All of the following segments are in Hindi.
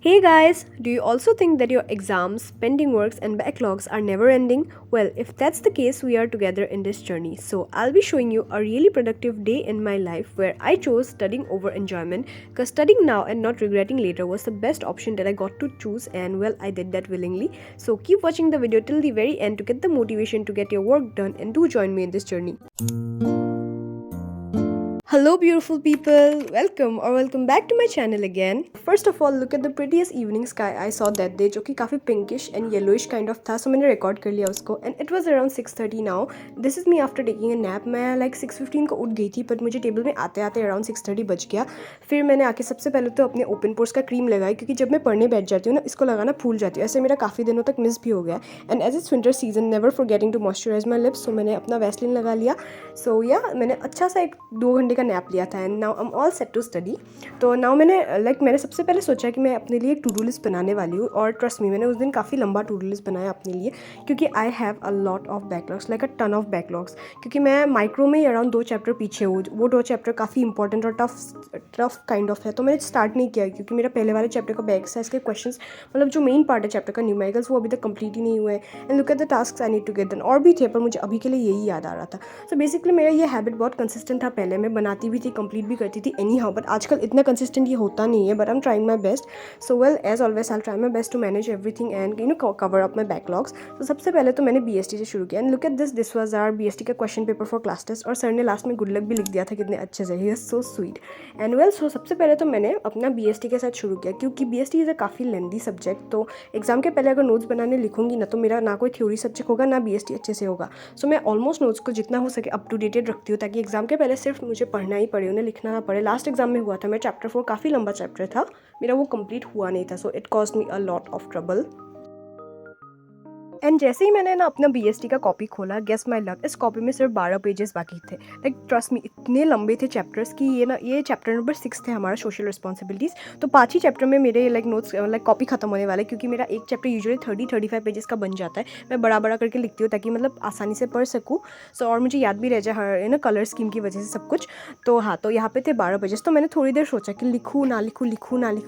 Hey guys, do you also think that your exams, pending works, and backlogs are never ending? Well, if that's the case, we are together in this journey. So, I'll be showing you a really productive day in my life where I chose studying over enjoyment because studying now and not regretting later was the best option that I got to choose, and well, I did that willingly. So, keep watching the video till the very end to get the motivation to get your work done, and do join me in this journey. Hello, beautiful people. Welcome back to my channel again. First of all, look at the prettiest evening sky I saw that day, जो कि काफ़ी pinkish and yellowish kind of था. So मैंने record कर लिया उसको. And it was around 6:30 now. This is me after taking a nap. मैं like 6:15 को उठ गई थी, but मुझे टेबल में आते आते around 6:30 बज गया. फिर मैंने आके सबसे पहले तो अपने ओपन पोर्स का क्रीम लगाई, क्योंकि जब मैं पढ़ने बैठ जाती हूँ ना, इसको लगाना भूल जाती हूँ. ऐसे मेरा काफ़ी दिनों तक मिस भी हो गया. And as it's winter season, never forgetting to moisturise my lips. So मैंने अपना वैसलिन लगा लिया. सो या मैंने अच्छा सा एक 2 घंटे का नैप लिया था. And now I am all set to study. तो नाउ मैंने सबसे पहले सोचा कि मैं अपने लिए एक टू डू लिस्ट बनाने वाली हूँ. और ट्रस्ट मी, मैंने उस दिन काफ़ी लंबा टू डू लिस्ट बनाया अपने लिए, क्योंकि I have a lot of backlogs, like a ton of backlogs. क्योंकि मैं माइक्रो में अराउंड 2 चैप्टर पीछे हूँ. वो 2 चैप्टर काफ़ी इंपॉर्टेंट और टफ काइंड ऑफ है. तो मैंने स्टार्ट नहीं किया, क्योंकि मेरा पहले वाले चैप्टर का बैक साइज के क्वेश्चन, मतलब जो मेन पार्ट है चैप्टर का, न्यूमेरिकल्स, वो अभी तक कंप्लीट ही नहीं हुए. And look at the task I need to get done. और भी थे, पर मुझे अभी के लिए यही याद आ रहा था. सो बेसिकली मेरा ये हैबिट बहुत कंसिस्टेंट था. पहले मैं बनाती भी थी, कंप्लीट भी करती थी एनी हाउ, बट आजकल इतना कंसिस्टेंट ये होता नहीं है. But I am trying my best. So well, as always I try my best to manage everything and cover up my backlogs. तो सबसे पहले तो मैंने BST से शुरू किया. And look at this was our BST का question paper for class test. और सर ने लास्ट में गुड लक भी लिख दिया था कितने अच्छे से. He is so sweet. And well, so सबसे पहले तो मैंने अपना BST के साथ शुरू किया, क्योंकि BST इज़ अ काफ़ी लेंदी सब्जेक्ट. तो एग्जाम के पहले अगर नोट्स बनाने लिखूंगी ना, तो मेरा ना कोई थ्योरी सब्जेक्ट होगा, ना BST अच्छे से होगा. सो मैं ऑलमोस्ट नोट्स को जितना हो सके अप टू डेटेड रखती हूँ, ताकि एग्जाम के पहले सिर्फ मुझे पढ़ना ही पड़े, उन्हें लिखना ना पड़े. लास्ट एग्जाम में हुआ था, मेरा चैप्टर 4 काफ़ी लंबा चैप्टर था, मेरा वो कंप्लीट हुआ नहीं था. So it cost me a lot of trouble. And जैसे ही मैंने ना अपना BST का कॉपी खोला, गेस माई लक, इस कॉपी में सिर्फ 12 पेजेस बाकी थे. लाइक ट्रस्ट मी, इतने लंबे थे चैप्टर्स कि ये चैप्टर नंबर 6 थे हमारा, सोशल रिस्पॉन्सिबिलिटीज़. तो 5 ही चैप्टर में मेरे लाइक नोट्स, लाइक कॉपी खत्म होने वाला है, क्योंकि मेरा एक चैप्टर यूजुअली 30-35 पेजेस का बन जाता है. मैं बड़ा बड़ा करके लिखती हूँ, ताकि मतलब आसानी से पढ़ सकूँ. सो और मुझे याद भी रह जाए, हर कलर स्कीम की वजह से सब कुछ. तो हाँ, तो यहाँ पे थे 12 पेजेस. तो मैंने थोड़ी देर सोचा कि लिखूँ ना लिखूँ,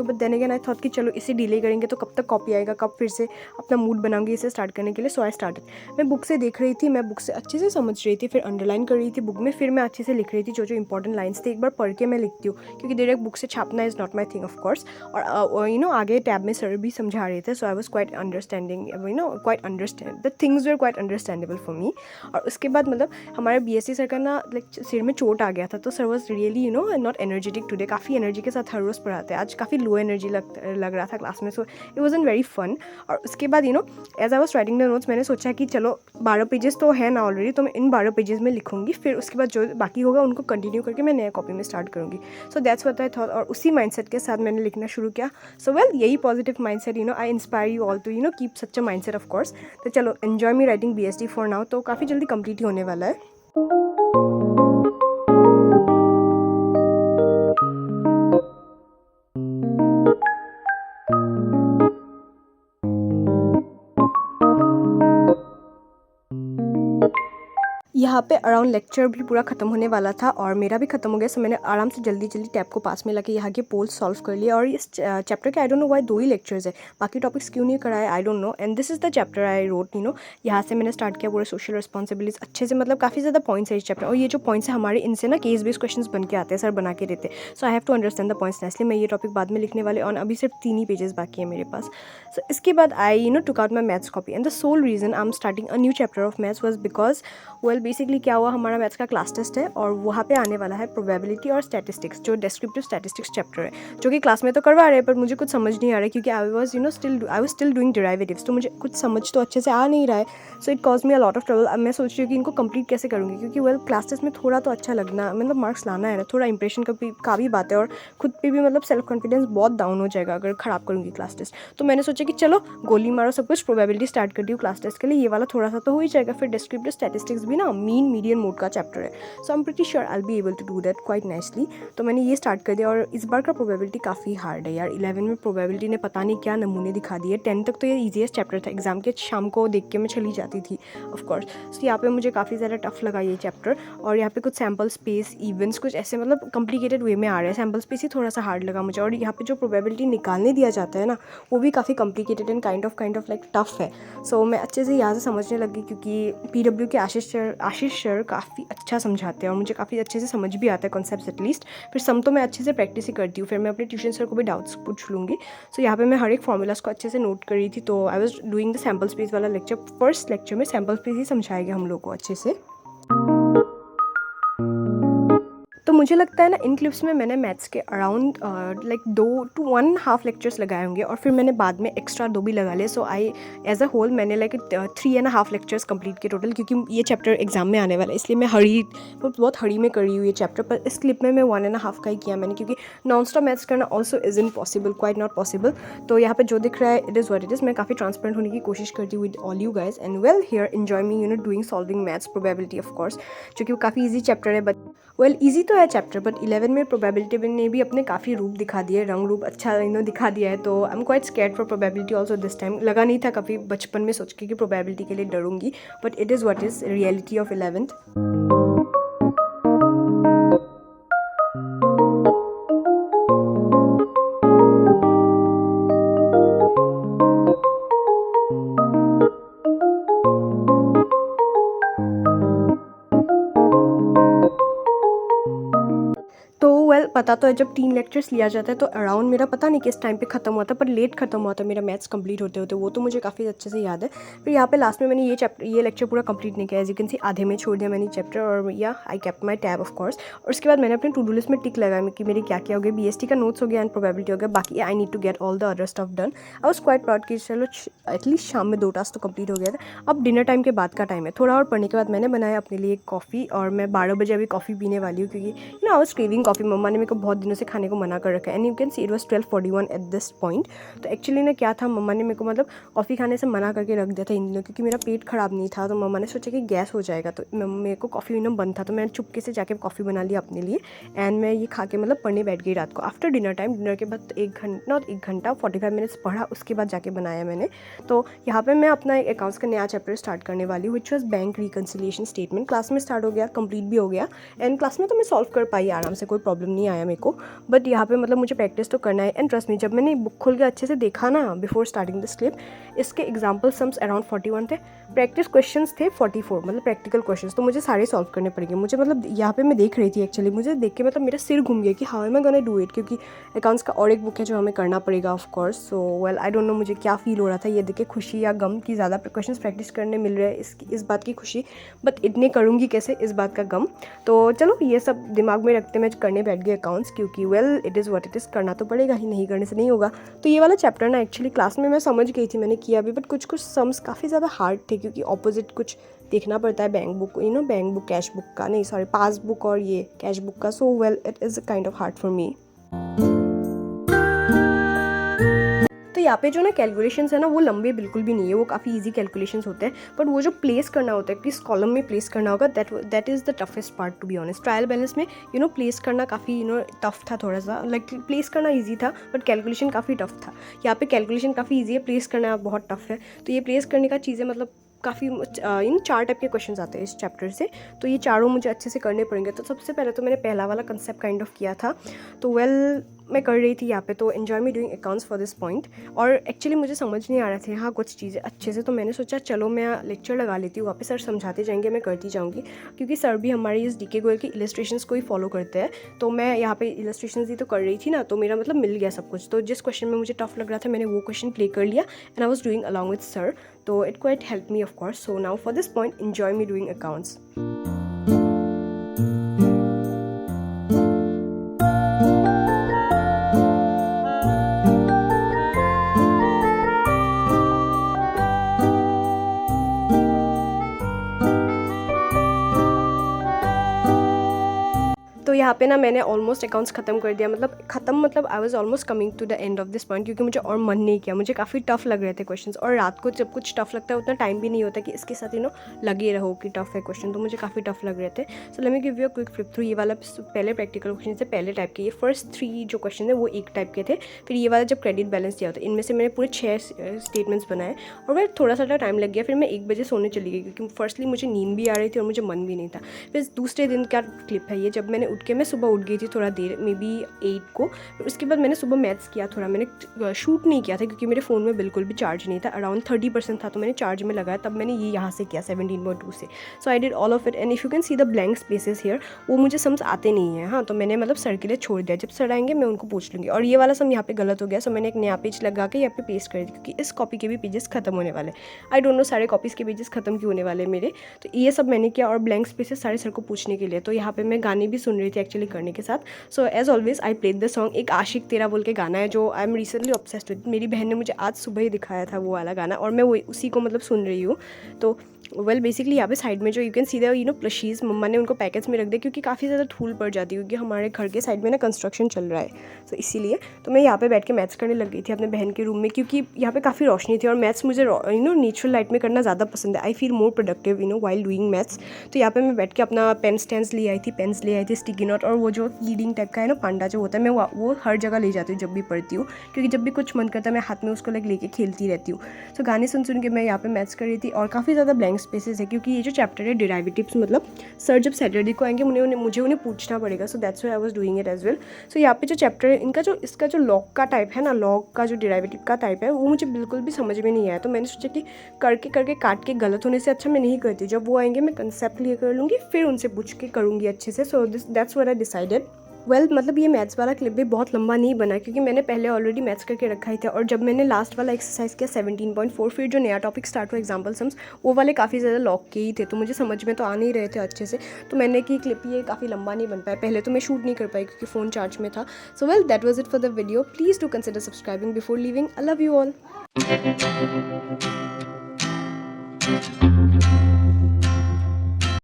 but then again I thought कि चलो इसे डिले करेंगे तो कब तक कॉपी आएगा, कब फिर से अपना मूड बनाऊंगी इसे स्टार्ट करने के लिए. सो आई स्टार्ट. मैं बुक से देख रही थी, मैं बुक से अच्छे से समझ रही थी, फिर अंडरलाइन कर रही थी बुक में, फिर मैं अच्छे से लिख रही थी. जो जो इंपॉर्टेंट लाइन्स थे एक बार पढ़ के मैं लिखती हूँ, क्योंकि डायरेक्ट बुक से छापना is not my thing of course. और आगे टैब में सर भी समझा रहे थे. So I was quite understanding, quite understand the things were quite understandable for me. और उसके बाद मतलब हमारे BSc सर का ना लाइक सिर में चोट आ गया था. तो sir was really not energetic today. काफ़ी एनर्जी के साथ हर रोज़ पढ़ाते हैं. आज काफ़ी लो एनर्जी लग रहा था क्लास में. So it was an very fun. और उसके बाद as I was writing the notes, मैंने सोचा कि चलो 12 पेजेस तो है ना ऑलरेडी, तो मैं इन 12 पेजेस में लिखूंगी. फिर उसके बाद जो बाकी होगा उनको कंटिन्यू करके मैं नया कॉपी में स्टार्ट करूँगी. So that's what I thought. और उसी माइंडसेट के साथ मैंने लिखना शुरू किया. सो वेल, यही positive mindset, I inspire you all to keep such a mindset of course. तो चलो, enjoy me writing BST for now. तो काफ़ी जल्दी कंप्लीट ही होने वाला है. यहाँ पे अराउंड लेक्चर भी पूरा खत्म होने वाला था, और मेरा भी खत्म हो गया. सो मैंने आराम से जल्दी टैब को पास में लाके यहाँ के पोल्स सॉल्व कर लिया. और इस चैप्टर के I don't know why 2 he lectures है, बाकी टॉपिक्स क्यों नहीं कराए I don't know. And this is the chapter I wrote. यहाँ से मैंने स्टार्ट किया पूरा सोशल रिस्पॉन्सिबिलिटीज अच्छे से. मतलब काफ़ी ज़्यादा पॉइंट्स है इस चैप्टर. और ये जो पॉइंट्स है हमारे, इनसे ना केस बेस्ड क्वेश्चन बन के आते हैं, सर बना के देते. So I have to understand the points. इसलिए मैं ये टॉपिक बाद में लिखने वाले, और अभी सिर्फ 3 ही पेजेस बाकी है मेरे पास. सो इसके बाद I took out my maths copy. And the sole reason I am starting a new chapter of maths was because well, basically क्या हुआ, हमारा मैथ्स का क्लास टेस्ट है, और वहाँ पे आने वाला है प्रोबेबिलिटी और स्टैटिस्टिक्स, जो डिस्क्रिप्टिव स्टैटिस्टिक्स चैप्टर है, जो कि क्लास में तो करवा रहे हैं, पर मुझे कुछ समझ नहीं आ रहा है, क्योंकि I was still doing derivatives. तो मुझे कुछ समझ तो अच्छे से आ नहीं रहा है. So it cause me a lot of trouble. अब मैं सोच रही हूँ कि इनको कंप्लीट कैसे करूँगी, क्योंकि वेल, क्लास टेस्ट में थोड़ा तो अच्छा लगना, मतलब मार्क्स लाना है ना, थोड़ा इंप्रेशन का भी बात है. और खुद पे भी मतलब सेल्फ कॉन्फिडेंस बहुत डाउन हो जाएगा अगर ख़राब करूँगी क्लास टेस्ट. तो मैंने सोचा कि चलो गोली मारो सब कुछ, प्रोबेबिलिटी स्टार्ट कर दी हूँ क्लास टेस्ट के लिए. ये वाला थोड़ा सा तो हो ही जाएगा, फिर डिस्क्रिप्टिव स्टैटिस्टिक्स भी ना मीन मीडियन मोड का चैप्टर है, so I am pretty sure I will be able to do that quite nicely. तो मैंने ये स्टार्ट कर दिया और इस बार का प्रोबेबिलिटी काफ़ी हार्ड है यार। 11 में प्रोबेबिलिटी ने पता नहीं क्या नमूने दिखा दिए। 10 तक तो ये ईजीएस्ट चैप्टर था, एग्जाम के शाम को देख के मैं चली जाती थी ऑफकोर्स। तो यहाँ पे मुझे काफ़ी ज़्यादा टफ लगा ये चैप्टर, और यहाँ पे कुछ सैम्पल स्पेस इवेंट्स कुछ ऐसे मतलब कॉम्प्लिकेटेड वे में आ रहे हैं। सैम्पल स्पेस ही थोड़ा सा हार्ड लगा मुझे, और यहाँ पे जो प्रोबेबिलिटी निकालने दिया जाता है ना, वो भी काफ़ी complicated and kind of like tough है। सो मैं अच्छे से यहाँ से समझने लगी, क्योंकि PW के आशीष सर काफ़ी अच्छा समझाते हैं और मुझे काफ़ी अच्छे से समझ भी आता है कॉन्सेप्ट्स एटलीस्ट। फिर सम तो मैं अच्छे से प्रैक्टिस ही करती हूँ, फिर मैं अपने ट्यूशन सर को भी डाउट्स पूछ लूँगी। सो यहाँ पे मैं हर एक फॉर्मूलाज को अच्छे से नोट कर रही थी। तो आई was doing the sample space वाला लेक्चर। फर्स्ट लेक्चर में सैम्पल स्पेस ही समझाया गया हम लोग को अच्छे से। तो मुझे लगता है ना, इन क्लिप्स में मैंने मैथ्स के अराउंड लाइक 2 to 1.5 लेक्चर्स लगाए होंगे, और फिर मैंने बाद में एक्स्ट्रा 2 भी लगा लिए। सो आई एज अ होल मैंने लाइक 3.5 लेक्चर्स कंप्लीट किए टोटल, क्योंकि ये चैप्टर एग्जाम में आने वाला है, इसलिए मैं बहुत हड़ी में कर रही हूँ ये चैप्टर। पर इस क्लिप में मैं 1.5 का ही किया मैंने, क्योंकि नॉन स्टॉप मैथ्स करना also is in possible, quite not possible. तो यहाँ पे जो दिख रहा है it is what it is. मैं काफ़ी ट्रांसपेरेंट होने की कोशिश करती हूँ with all you guys, and well here enjoy me doing solving maths probability of course, क्योंकि वो काफ़ी ईजी चैप्टर है। बट वेल ईजी तो है चैप्टर, बट 11 में प्रोबेबिलिटी ने भी अपने काफ़ी रूप दिखा दिए, रंग रूप अच्छा दिखा दिया है। तो I am quite scared for probability also this time. लगा नहीं था कभी बचपन में सोच के कि प्रोबेबिलिटी के लिए डरूंगी, but it is what is reality of 11th। पता तो है जब 3 लेक्चर्स लिया जाता है तो अराउंड मेरा पता नहीं किस टाइम पे ख़त्म हुआ था, पर लेट ख़त्म हुआ था मेरा मैथ्स कंप्लीट होते होते, वो तो मुझे काफ़ी अच्छे से याद है। फिर यहाँ पे लास्ट में मैंने ये लेक्चर पूरा कंप्लीट नहीं किया, एज यू कैन सी आधे में छोड़ दिया मैंने चैप्टर, और या I kept my tab of course. और उसके बाद मैंने अपने टू डू लिस्ट में टिक लगाया कि मेरे क्या क्या हो गया। BST का नोट्स हो गया एंड प्रोबेबिलिटी हो गया, बाकी I need to get all the other stuff done. I was quite proud कि चलो एटलीस्ट शाम में 2 टास्क तो कंप्लीट हो गया था। अब डिनर टाइम के बाद का टाइम है, थोड़ा और पढ़ने के बाद मैंने बनाया अपने लिए कॉफ़ी, और मैं 12 बजे अभी कॉफ़ी पीने वाली हूँ, क्योंकि आई वॉज क्रेविंग कॉफ़ी। मम्मा ने मेरे को बहुत दिनों से खाने को मना कर रखा है, and you can see it was 12:41 at this point. तो एक्चुअली ना क्या था, मम्मा ने मेरे को मतलब कॉफ़ी खाने से मना करके रख दिया था इन दिनों, क्योंकि मेरा पेट ख़राब नहीं था। तो मम्मा ने सोचा कि गैस हो जाएगा, तो मेरे को कॉफ़ी पीना बंद था, तो मैंने चुपके से जाके कॉफ़ी बना लिया अपने लिए, एंड मैं ये खा के मतलब पढ़ने बैठ गई रात को आफ्टर डिनर टाइम। डिनर के बाद 1 घंटा 45 मिनट्स पढ़ा, उसके बाद जाके बनाया मैंने। तो यहाँ पर मैं अपना अकाउंट्स का नया चैप्टर स्टार्ट करने वाली हूँ, which was bank reconciliation statement. Class में स्टार्ट हो गया, कंप्लीट भी हो गया, एंड क्लास में तो मैं सॉल्व कर पाई आराम से, कोई प्रॉब्लम नहीं आया मेरे को। बट यहाँ पे मतलब मुझे प्रैक्टिस तो करना है। एंड ट्रस्ट मी, जब मैंने बुक खोल के अच्छे से देखा ना बिफोर स्टार्टिंग दिस क्लिप, इसके एग्जाम्पल सम्स अराउंड 41 थे, प्रैक्टिस क्वेश्चंस थे 44, मतलब प्रैक्टिकल क्वेश्चंस। तो मुझे सारे सॉल्व करने पड़ेंगे। मुझे मतलब यहाँ पे मैं देख रही थी, एक्चुअली मुझे देख के मतलब मेरा सिर घूम गया कि how am I gonna do it, क्योंकि अकाउंट्स का और एक बुक है जो हमें करना पड़ेगा of course. So well I don't know मुझे क्या फील हो रहा था, ये देख के खुशी या गम की ज़्यादा क्वेश्चंस प्रैक्टिस करने मिल रहे हैं, इस बात की खुशी, बट इतने करूँगी कैसे, इस बात का गम। तो चलो ये सब दिमाग में रखते मैं करने बैठ गई अकाउंट्स, क्योंकि well it is what it is, करना तो पड़ेगा ही, नहीं करने से नहीं होगा। तो ये वाला चैप्टर ना एक्चुअली क्लास में मैं समझ गई थी, मैंने किया भी, बट कुछ सम्स काफ़ी ज़्यादा हार्ड थे, क्योंकि ऑपोजिट कुछ देखना पड़ता है bank book, bank book cash book का, नहीं सॉरी पासबुक और ये कैश बुक का। So well it is kind of hard for me. तो यहाँ पे जो ना कैलकुलेशंस है ना, वो लंबे बिल्कुल भी नहीं है, वो काफ़ी इजी कैलकुलेशंस होते हैं, बट वो जो प्लेस करना होता है, किस कॉलम में प्लेस करना होगा, that is the toughest part to be honest. Trial balance में प्लेस करना काफ़ी टफ था, थोड़ा सा लाइक प्लेस करना ईजी था, बट कैलकुलेशन काफ़ी टफ था। यहाँ पे कैलकुलेशन काफ़ी ईजी है, प्लेस करना बहुत टफ है। तो ये प्लेस करने का चीज़ें मतलब काफ़ी 4 टाइप के क्वेश्चंस आते हैं इस चैप्टर से, तो ये चारों मुझे अच्छे से करने पड़ेंगे। तो सबसे पहले तो मैंने पहला वाला कंसेप्ट काइंड ऑफ किया था, तो वेल मैं कर रही थी यहाँ पे, तो enjoy me doing accounts for this point. और एक्चुअली मुझे समझ नहीं आ रहे थे हाँ कुछ चीज़ें अच्छे से, तो मैंने सोचा चलो मैं लेक्चर लगा लेती हूँ, वहाँ पे सर समझाते जाएंगे, मैं करती जाऊँगी, क्योंकि सर भी हमारी इस DK गोयल की इलस्ट्रेशंस को ही फॉलो करते हैं। तो मैं यहाँ पे इलस्ट्रेशंस ही तो कर रही थी ना, तो मेरा मतलब मिल गया सब कुछ। तो जिस क्वेश्चन में मुझे टफ लग रहा था मैंने वो क्वेश्चन प्ले कर लिया, and I was doing along with sir, तो it quite help me of course. So now for this point enjoy me doing accounts. तो यहाँ यहाँ पे ना मैंने ऑलमोस्ट अकाउंट्स खत्म कर दिया, मतलब I was almost coming to the end of this point, क्योंकि मुझे और मन नहीं किया, मुझे काफ़ी टफ लग रहे थे क्वेश्चंस। और रात को जब कुछ टफ लगता है उतना टाइम भी नहीं होता कि इसके साथ लगे रहो कि टफ है क्वेश्चन, तो मुझे काफ़ी टफ लग रहे थे। So let me give you a quick flip through. ये वाला पहले प्रैक्टिकल क्वेश्चन से पहले टाइप के, ये फर्स्ट 3 जो क्वेश्चन है वो एक टाइप के थे। फिर ये वाला जब क्रेडिट बैलेंस दिया होता है, इनमें से मैंने पूरे 6 स्टेटमेंट्स बनाए और वह थोड़ा सा टाइम लग गया। फिर मैं 1 बजे सोने चली गई, क्योंकि फर्स्टली मुझे नींद भी आ रही थी और मुझे मन भी नहीं था। फिर दूसरे दिन का क्लिप है ये, जब मैंने उठ के मैं सुबह उठ गई थी थोड़ा देर, मे बी 8 को। फिर उसके बाद मैंने सुबह मैथ्स किया थोड़ा, मैंने शूट नहीं किया था क्योंकि मेरे फ़ोन में बिल्कुल भी चार्ज नहीं था, अराउंड 30% था, तो मैंने चार्ज में लगाया, तब मैंने ये यहाँ से किया 17.2 से। So I did all of it and if you can see the blank spaces here, वो मुझे सम्स आते नहीं है। हाँ, तो मैंने मतलब सर के लिए छोड़ दिया, जब सर आएंगे मैं उनको पूछ लूँगी। और ये वाला सम यहाँ पे गलत हो गया, सो मैंने एक नया पेज लगा के यहाँ पे पेस्ट कर दी, क्योंकि इस कॉपी के भी पेजेस खत्म होने वाले। आई डोंट नो सारे कॉपीज़ के पेजेस खत्म क्यों होने वाले मेरे, तो ये सब मैंने किया। और ब्लैंक स्पेसेस सारे सर को पूछने के लिए, तो यहाँ पे मैं गाने भी सुन रही थी एक्चुअली करने के साथ। So as always I played the song, एक आशिक तेरा बोल के गाना है जो I am recently obsessed with. मेरी बहन ने मुझे आज सुबह ही दिखाया था वो वाला गाना, और मैं वो उसी को मतलब सुन रही हूँ। तो बेसिकली यहाँ पे साइड में जो यू कैन सी द प्लशीज़, मम्मा ने उनको पैकेट्स में रख दिया क्योंकि काफ़ी ज़्यादा धूल पड़ जाती है, क्योंकि हमारे घर के साइड में ना कंस्ट्रक्शन चल रहा है, तो इसीलिए। तो मैं यहाँ पे बैठ के मैथ्स करने लग गई थी अपने बहन के रूम में, क्योंकि यहाँ पे काफ़ी रोशनी थी और मैथ्स मुझे नेचुरल लाइट में करना ज़्यादा पसंद है। I feel more productive while doing maths. तो यहाँ पे मैं बैठ के अपना पेन स्टैंड्स ले आई थी, पेन्स ले आई थी, स्टिकी नोट, और वो जो लीडिंग टाइप का है पांडा जो होता है, मैं वो हर जगह ले जाती हूँ जब भी पढ़ती हूँ, क्योंकि जब भी कुछ मन करता है मैं हाथ में उसको लेके खेलती रहती हूँ। तो गाने सुन के मैं यहाँ पे मैथ्स कर रही थी, और काफ़ी ज़्यादा ब्लैंक स्पेसेस है, क्योंकि ये जो चैप्टर है डेरिवेटिव्स, मतलब सर जब सैटरडे को आएंगे मुझे उन्हें पूछना पड़ेगा। So that's why I was doing it as well. So यहाँ पे जो चैप्टर है इसका जो लॉग का टाइप है ना, लॉग का जो डेरिवेटिव का टाइप है, वो मुझे बिल्कुल भी समझ में नहीं आया। तो मैंने सोचा कि करके काट के गलत होने से अच्छा मैं नहीं करती, जब वो आएंगे मैं कंसेप्ट क्लियर कर लूँगी, फिर उनसे पूछ के करूँगी अच्छे से। सो दैट्स व्हाट आई डिसाइडेड। मतलब ये मैथ्स वाला क्लिप भी बहुत लंबा नहीं बना, क्योंकि मैंने पहले ऑलरेडी मैथ्स करके रखा ही था। और जब मैंने लास्ट वाला एक्सरसाइज किया 17.4, फिर जो नया टॉपिक स्टार्ट हुआ एग्जाम्पल सम्स, वो वाले काफ़ी ज़्यादा लॉक के ही थे, तो मुझे समझ में तो आ नहीं रहे थे अच्छे से। तो मैंने कि क्लिप ये काफ़ी लंबा नहीं बन पाया, पहले तो मैं शूट नहीं कर पाई क्योंकि फ़ोन चार्ज में था। So well, that was it for the video. Please do consider subscribing before leaving. I love you all.